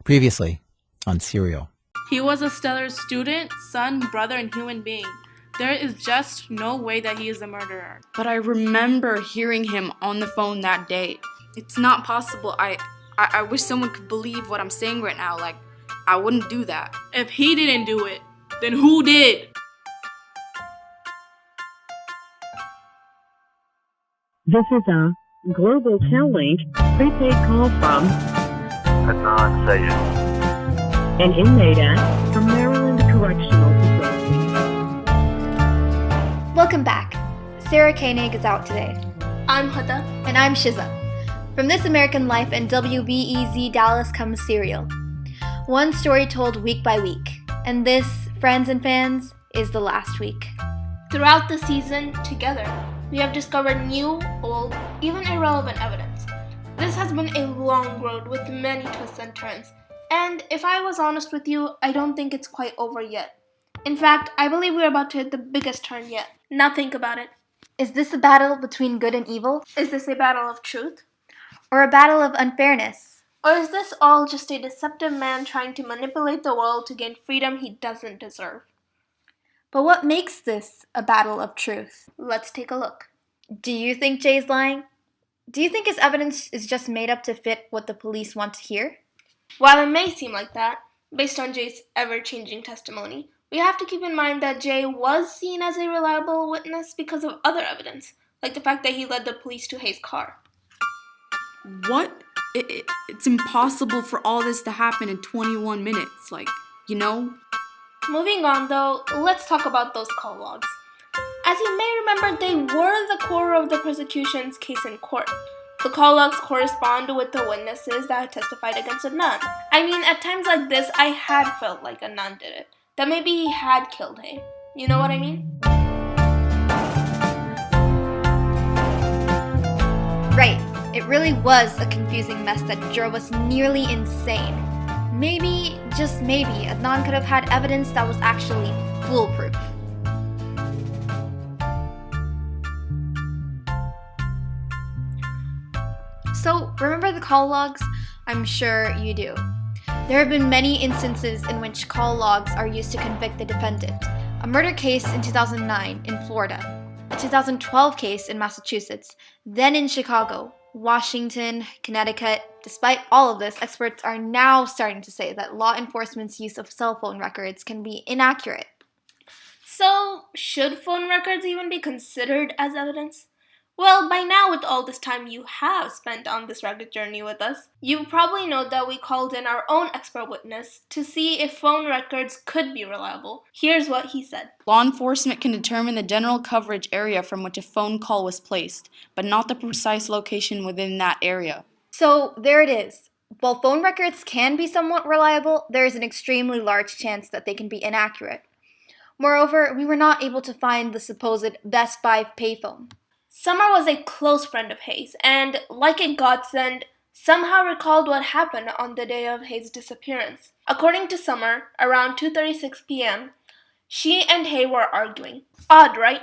Previously on Serial. He was a stellar student, son, brother, and human being. There is just no way that he is the murderer. But I remember hearing him on the phone that day. It's not possible. I wish someone could believe what I'm saying right now. Like, I wouldn't do that. If he didn't do it, then who did? This is a Global Tel-Link prepaid call from Ms.Tahsina. an inmate at the Maryland Correctional Facility. Welcome back. Sarah Koenig is out today. I'm Huda. And I'm Shiza. From This American Life and WBEZ Dallas comes Serial. One story told week by week. And this, friends and fans, is the last week. Throughout the season, together, we have discovered new, old, even irrelevant evidence. This has been a long road with many twists and turns. And if I was honest with you, I don't think it's quite over yet. In fact, I believe we're about to hit the biggest turn yet. Now think about it. Is this a battle between good and evil? Is this a battle of truth? Or a battle of unfairness? Or is this all just a deceptive man trying to manipulate the world to gain freedom he doesn't deserve? But what makes this a battle of truth? Let's take a look. Do you think Jay's lying? Do you think his evidence is just made up to fit what the police want to hear? While it may seem like that, based on Jay's ever-changing testimony, we have to keep in mind that Jay was seen as a reliable witness because of other evidence, like the fact that he led the police to Hayes' car. What? It's impossible for all this to happen in 21 minutes. Moving on though, let's talk about those call logs. As you may remember, they were the core of the prosecution's case in court. The call logs correspond with the witnesses that had testified against Adnan. I mean, at times like this, I had felt like Adnan did it. That maybe he had killed Hay. You know what I mean? Right. It really was a confusing mess that drove us nearly insane. Maybe, just maybe, Adnan could have had evidence that was actually foolproof. So, remember the call logs? I'm sure you do. There have been many instances in which call logs are used to convict the defendant. A murder case in 2009 in Florida, a 2012 case in Massachusetts, then in Chicago, Washington, Connecticut. Despite all of this, experts are now starting to say that law enforcement's use of cell phone records can be inaccurate. So, should phone records even be considered as evidence? Well, by now, with all this time you have spent on this rugged journey with us, you probably know that we called in our own expert witness to see if phone records could be reliable. Here's what he said. Law enforcement can determine the general coverage area from which a phone call was placed, but not the precise location within that area. So, there it is. While phone records can be somewhat reliable, there is an extremely large chance that they can be inaccurate. Moreover, we were not able to find the supposed Best Buy payphone. Summer was a close friend of Hayes, and, like a godsend, somehow recalled what happened on the day of Hayes' disappearance. According to Summer, around 2:36 p.m., she and Hay were arguing. Odd, right?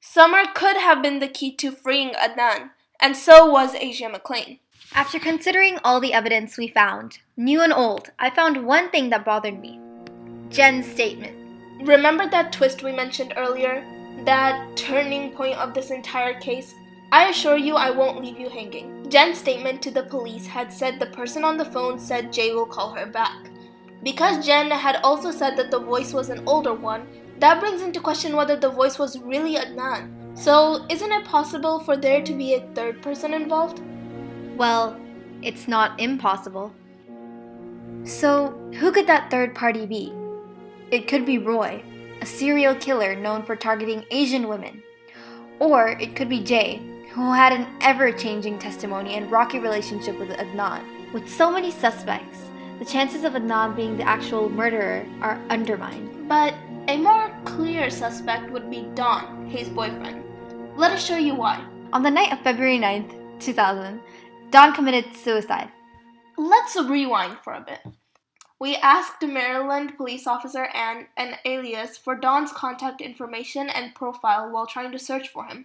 Summer could have been the key to freeing Adnan, and so was Asia McClain. After considering all the evidence we found, new and old, I found one thing that bothered me. Jen's statement. Remember that twist we mentioned earlier? That turning point of this entire case? I assure you I won't leave you hanging. Jen's statement to the police had said the person on the phone said Jay will call her back. Because Jen had also said that the voice was an older one, that brings into question whether the voice was really Adnan. So, isn't it possible for there to be a third person involved? Well, it's not impossible. So, who could that third party be? It could be Roy, a serial killer known for targeting Asian women. Or it could be Jay, who had an ever-changing testimony and rocky relationship with Adnan. With so many suspects, the chances of Adnan being the actual murderer are undermined. But a more clear suspect would be Don, Hayes' boyfriend. Let us show you why. On the night of February 9th, 2000, Don committed suicide. Let's rewind for a bit. We asked Maryland police officer Ann an alias for Don's contact information and profile while trying to search for him.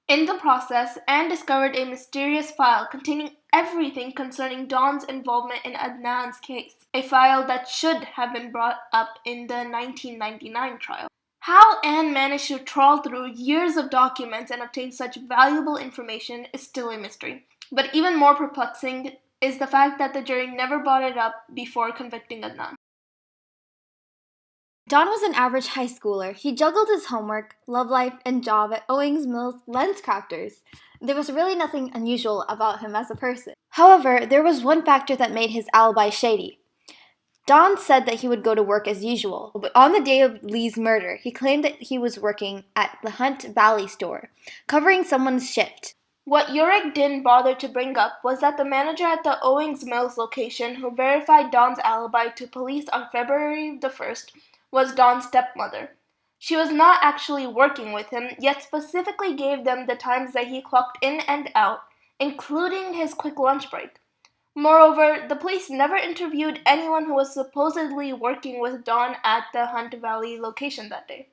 In the process, Ann discovered a mysterious file containing everything concerning Dawn's involvement in Adnan's case, a file that should have been brought up in the 1999 trial. How Anne managed to trawl through years of documents and obtain such valuable information is still a mystery. But even more perplexing is the fact that the jury never brought it up before convicting Adnan. Don was an average high schooler. He juggled his homework, love life, and job at Owings Mills Lens Crafters. There was really nothing unusual about him as a person. However, there was one factor that made his alibi shady. Don said that he would go to work as usual, but on the day of Lee's murder, he claimed that he was working at the Hunt Valley store, covering someone's shift. What Uric didn't bother to bring up was that the manager at the Owings Mills location who verified Don's alibi to police on February the 1st was Don's stepmother. She was not actually working with him, yet specifically gave them the times that he clocked in and out, including his quick lunch break. Moreover, the police never interviewed anyone who was supposedly working with Don at the Hunt Valley location that day.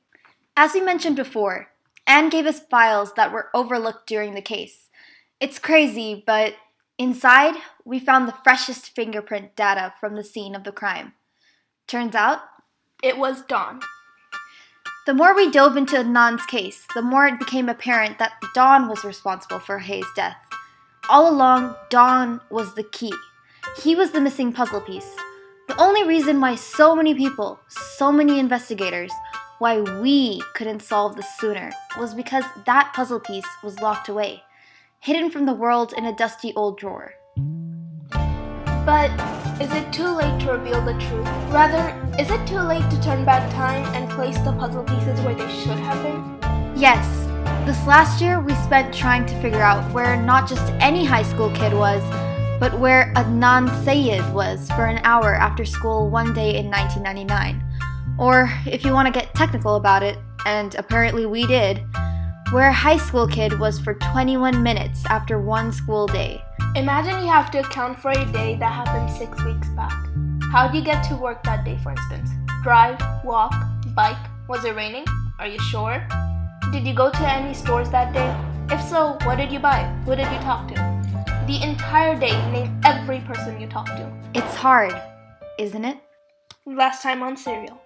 As we mentioned before, Anne gave us files that were overlooked during the case. It's crazy, but inside, we found the freshest fingerprint data from the scene of the crime. Turns out, it was Don. The more we dove into Adnan's case, the more it became apparent that Don was responsible for Hayes' death. All along, Don was the key. He was the missing puzzle piece. The only reason why so many people, so many investigators, why we couldn't solve this sooner was because that puzzle piece was locked away, hidden from the world in a dusty old drawer. But is it too late to reveal the truth? Rather, is it too late to turn back time and place the puzzle pieces where they should have been? Yes. This last year, we spent trying to figure out where not just any high school kid was, but where Adnan Syed was for an hour after school one day in 1999. Or, if you want to get technical about it, and apparently we did, where a high school kid was for 21 minutes after one school day. Imagine you have to account for a day that happened 6 weeks back. How did you get to work that day, for instance? Drive, walk, bike? Was it raining? Are you sure? Did you go to any stores that day? If so, what did you buy? Who did you talk to? The entire day, name every person you talked to. It's hard, isn't it? Last time on Serial.